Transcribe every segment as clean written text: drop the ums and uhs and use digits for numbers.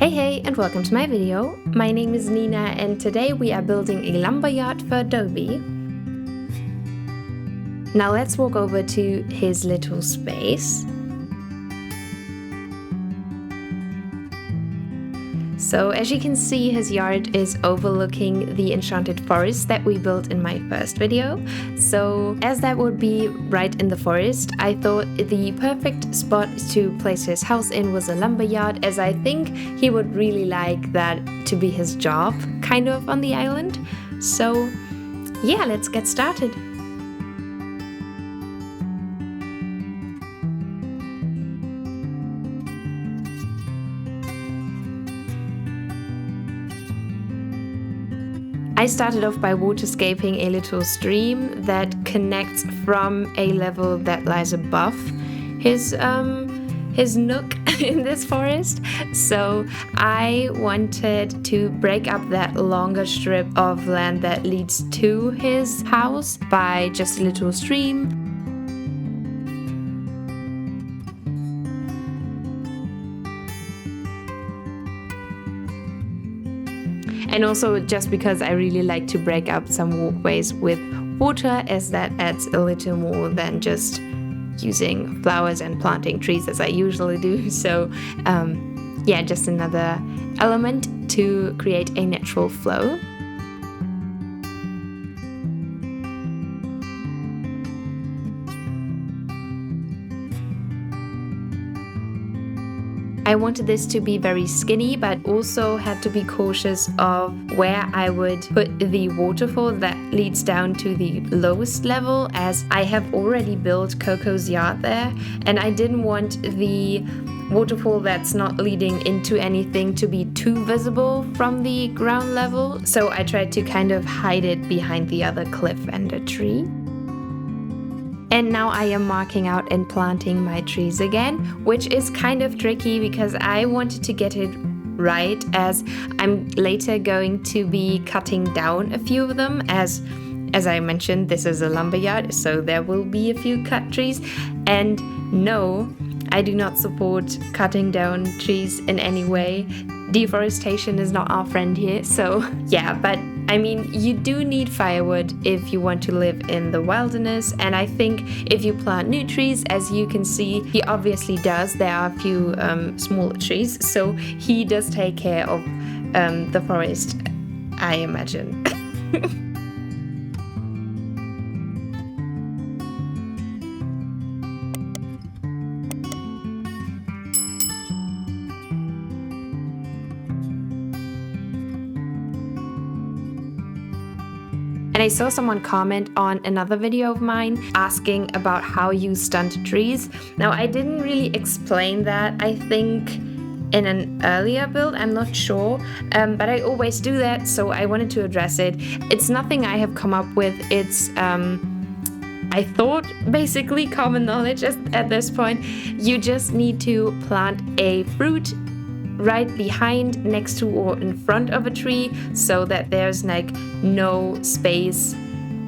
Hey and welcome to my video. My name is Nina and today we are building a lumberyard for Dobie. Now let's walk over to his little space. So as you can see, his yard is overlooking the enchanted forest that we built in my first video. So as that would be right in the forest, I thought the perfect spot to place his house in was a lumberyard, as I think he would really like that to be his job, kind of, on the island. So yeah, let's get started. I started off by waterscaping a little stream that connects from a level that lies above his nook in this forest. So I wanted to break up that longer strip of land that leads to his house by just a little stream. And also just because I really like to break up some walkways with water, as that adds a little more than just using flowers and planting trees as I usually do. So yeah, just another element to create a natural flow. I wanted this to be very skinny, but also had to be cautious of where I would put the waterfall that leads down to the lowest level, as I have already built Coco's yard there, and I didn't want the waterfall that's not leading into anything to be too visible from the ground level. So I tried to kind of hide it behind the other cliff and a tree. And now I am marking out and planting my trees again, which is kind of tricky because I wanted to get it right, as I'm later going to be cutting down a few of them. As I mentioned, this is a lumberyard, so there will be a few cut trees. And no, I do not support cutting down trees in any way. Deforestation is not our friend here. So yeah, but I mean, you do need firewood if you want to live in the wilderness, and I think if you plant new trees, as you can see, he obviously does. There are a few smaller trees, so he does take care of the forest, I imagine. And I saw someone comment on another video of mine asking about how you stunt trees. Now, I didn't really explain that, I think, in an earlier build, I'm not sure, but I always do that, so I wanted to address it. It's nothing I have come up with. It's, I thought, basically common knowledge at this point. You just need to plant a fruit right behind, next to, or in front of a tree, so that there's like no space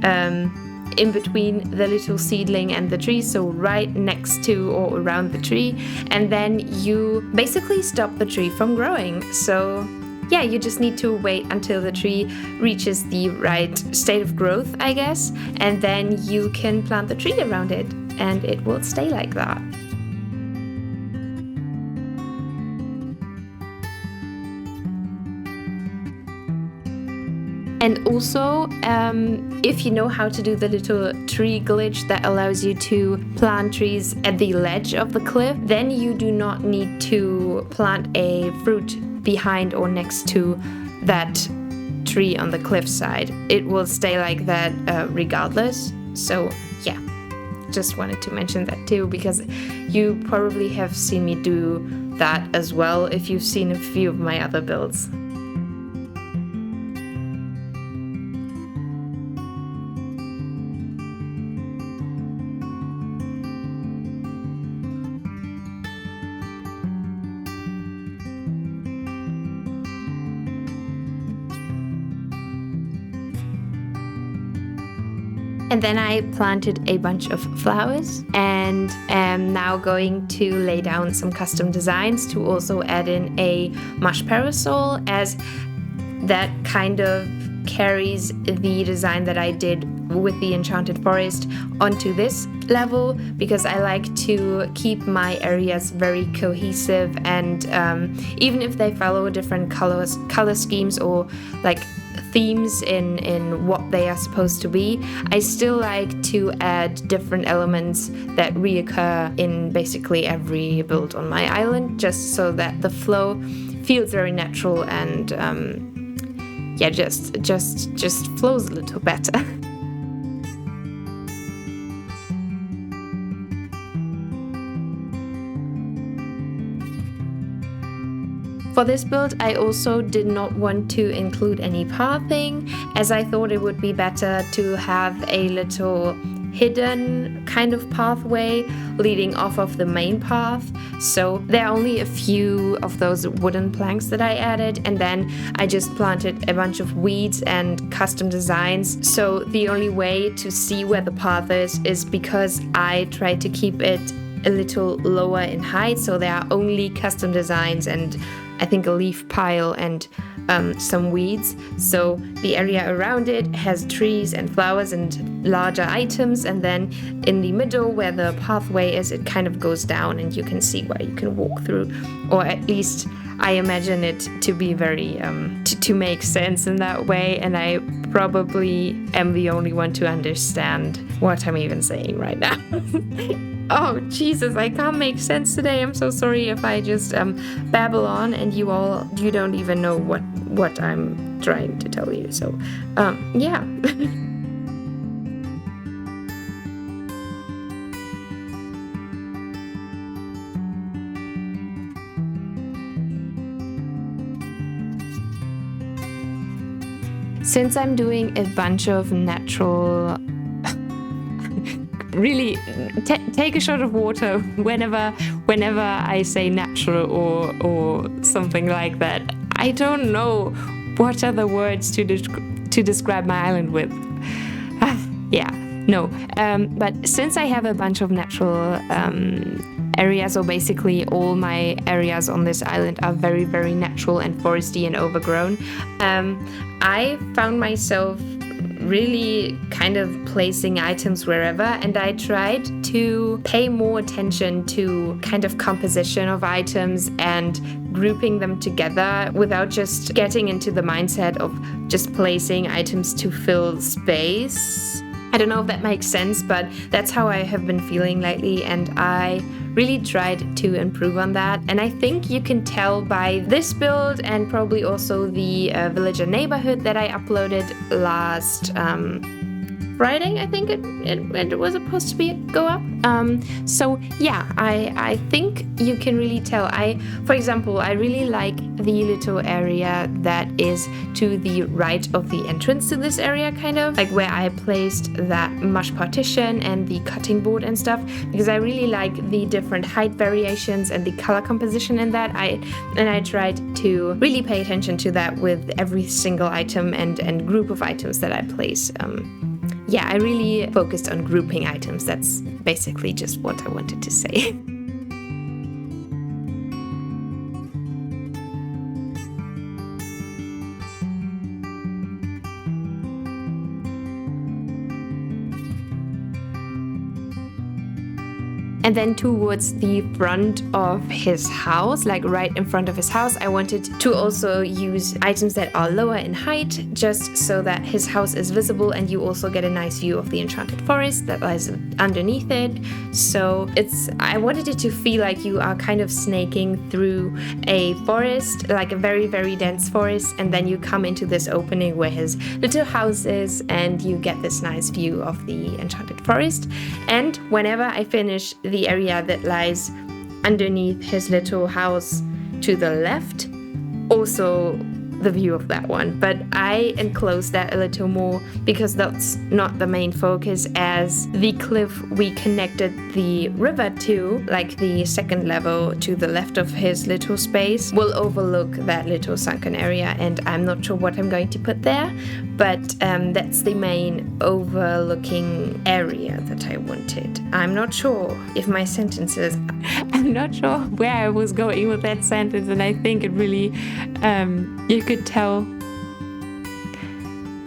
in between the little seedling and the tree, so right next to or around the tree, and then you basically stop the tree from growing. So yeah, you just need to wait until the tree reaches the right state of growth, I guess, and then you can plant the tree around it and it will stay like that. And also, if you know how to do the little tree glitch that allows you to plant trees at the ledge of the cliff, then you do not need to plant a fruit behind or next to that tree on the cliff side. It will stay like that regardless. So yeah, just wanted to mention that too, because you probably have seen me do that as well if you've seen a few of my other builds. And then I planted a bunch of flowers and am now going to lay down some custom designs to also add in a mush parasol, as that kind of carries the design that I did with the Enchanted Forest onto this level, because I like to keep my areas very cohesive, and even if they follow different color schemes or like themes in what they are supposed to be, I still like to add different elements that reoccur in basically every build on my island, just so that the flow feels very natural and just flows a little better. For this build, I also did not want to include any pathing, as I thought it would be better to have a little hidden kind of pathway leading off of the main path. So there are only a few of those wooden planks that I added, and then I just planted a bunch of weeds and custom designs. So the only way to see where the path is because I tried to keep it a little lower in height, so there are only custom designs and I think a leaf pile and some weeds. So the area around it has trees and flowers and larger items, and then in the middle where the pathway is, it kind of goes down and you can see where you can walk through, or at least I imagine it to be very to make sense in that way, and I probably am the only one to understand what I'm even saying right now. Oh Jesus, I can't make sense today. I'm so sorry if I just babble on and you don't even know what I'm trying to tell you. So yeah. Since I'm doing a bunch of natural really take a shot of water whenever I say natural or something like that. I don't know what other words to describe my island with. But since I have a bunch of natural areas, or basically all my areas on this island are very, very natural and foresty and overgrown, I found myself really kind of placing items wherever, and I tried to pay more attention to kind of composition of items and grouping them together without just getting into the mindset of just placing items to fill space. I don't know if that makes sense, but that's how I have been feeling lately, and I really tried to improve on that. And I think you can tell by this build, and probably also the villager neighborhood that I uploaded last Friday, I think it was supposed to go up. So yeah, I think you can really tell. For example, I really like the little area that is to the right of the entrance to this area, kind of like where I placed that mush partition and the cutting board and stuff, because I really like the different height variations and the color composition in that. I tried to really pay attention to that with every single item and group of items that I place. I really focused on grouping items. That's basically just what I wanted to say. And then towards the front of his house, like right in front of his house, I wanted to also use items that are lower in height, just so that his house is visible and you also get a nice view of the Enchanted Forest that lies underneath it. So I wanted it to feel like you are kind of snaking through a forest, like a very, very dense forest, and then you come into this opening where his little house is, and you get this nice view of the Enchanted Forest. And whenever I finish the area that lies underneath his little house to the left also the view of that one. But I enclosed that a little more because that's not the main focus, as the cliff we connected the river to, like the second level to the left of his little space, will overlook that little sunken area, and I'm not sure what I'm going to put there, but that's the main overlooking area that I wanted. I'm not sure if my sentences... I'm not sure where I was going with that sentence, and I think it really... you could tell...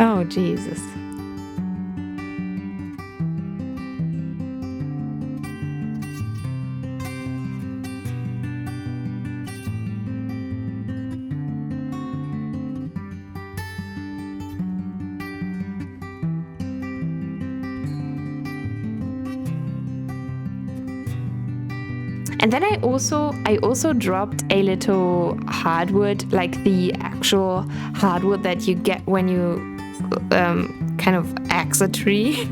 Oh, Jesus. And then I also dropped a little hardwood, like the actual hardwood that you get when you kind of axe a tree.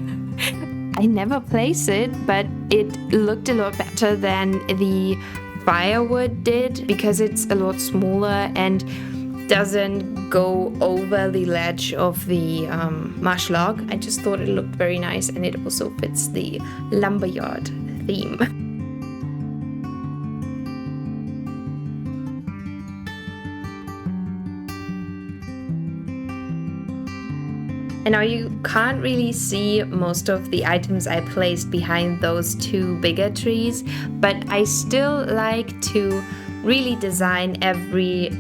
I never place it, but it looked a lot better than the firewood did because it's a lot smaller and doesn't go over the ledge of the marsh log. I just thought it looked very nice, and it also fits the Lumberyard theme. And now you can't really see most of the items I placed behind those two bigger trees, but I still like to really design every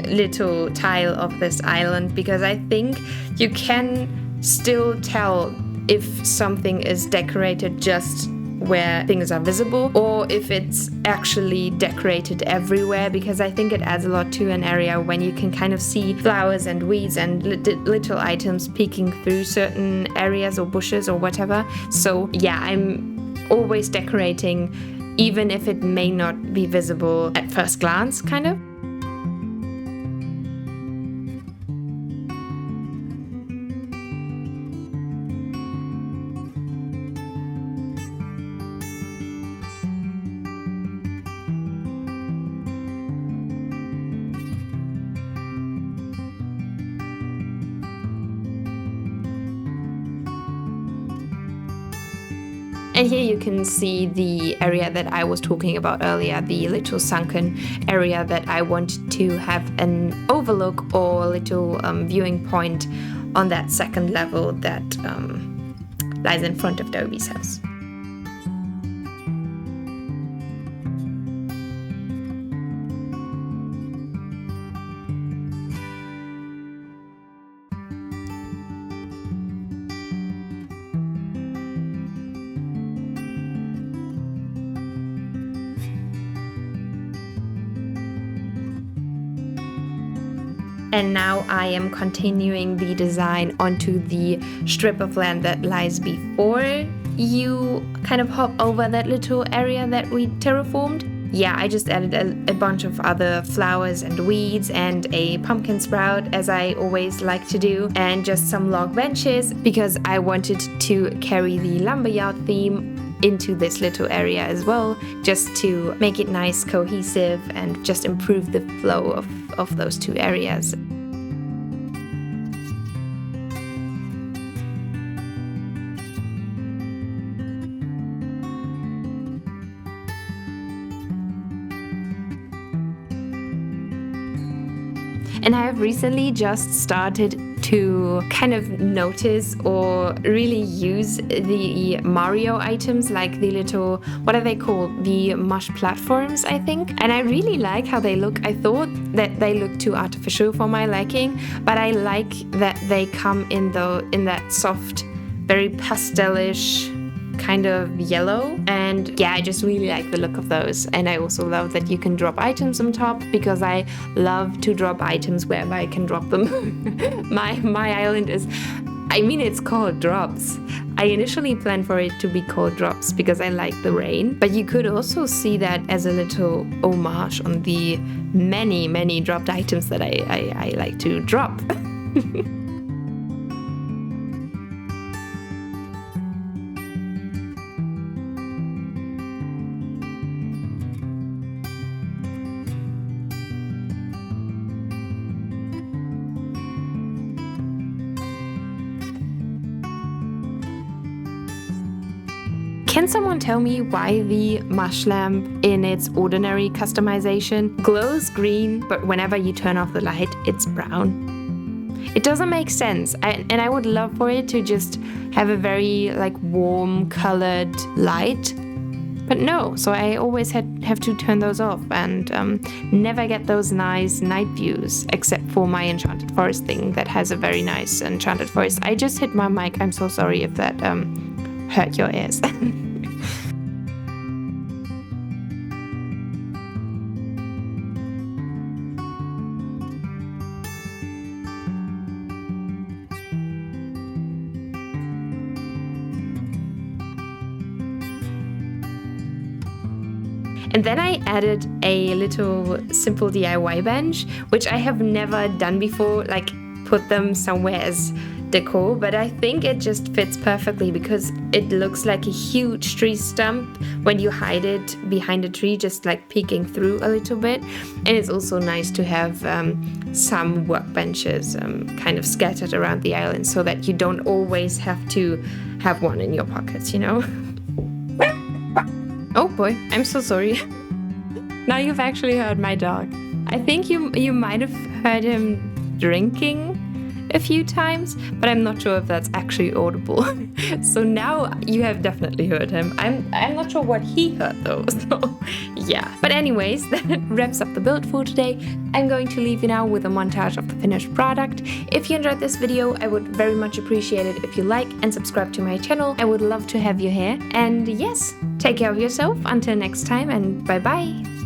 little tile of this island, because I think you can still tell if something is decorated just where things are visible or if it's actually decorated everywhere, because I think it adds a lot to an area when you can kind of see flowers and weeds and little items peeking through certain areas or bushes or whatever. So yeah, I'm always decorating even if it may not be visible at first glance, kind of. And here you can see the area that I was talking about earlier, the little sunken area that I want to have an overlook or a little viewing point on that second level that lies in front of Dobie's house. And now I am continuing the design onto the strip of land that lies before you kind of hop over that little area that we terraformed. Yeah, I just added a bunch of other flowers and weeds and a pumpkin sprout, as I always like to do, and just some log benches because I wanted to carry the Lumberyard theme into this little area as well, just to make it nice, cohesive, and just improve the flow of those two areas. And I have recently just started to kind of notice or really use the Mario items, like the little, what are they called? The mush platforms, I think. And I really like how they look. I thought that they look too artificial for my liking, but I like that they come in that soft, very pastelish kind of yellow, and yeah, I just really like the look of those. And I also love that you can drop items on top, because I love to drop items wherever I can drop them. my island is, I mean, it's called Drops. I initially planned for it to be called Drops because I like the rain, but you could also see that as a little homage on the many dropped items that I like to drop. Can someone tell me why the mush lamp in its ordinary customization glows green, but whenever you turn off the light, it's brown? It doesn't make sense, and I would love for it to just have a very like warm colored light, but no, so I always have to turn those off and never get those nice night views, except for my Enchanted Forest thing that has a very nice Enchanted Forest. I just hit my mic, I'm so sorry if that hurt your ears. And then I added a little simple DIY bench, which I have never done before, like put them somewhere as decor, but I think it just fits perfectly because it looks like a huge tree stump when you hide it behind a tree, just like peeking through a little bit. And it's also nice to have some workbenches kind of scattered around the island so that you don't always have to have one in your pockets, you know? Oh boy, I'm so sorry. Now you've actually heard my dog. I think you might have heard him drinking a few times, but I'm not sure if that's actually audible. So now you have definitely heard him. I'm not sure what he heard though, so yeah. But anyways, that wraps up the build for today. I'm going to leave you now with a montage of the finished product. If you enjoyed this video, I would very much appreciate it if you like and subscribe to my channel. I would love to have you here. And yes, take care of yourself until next time, and bye bye.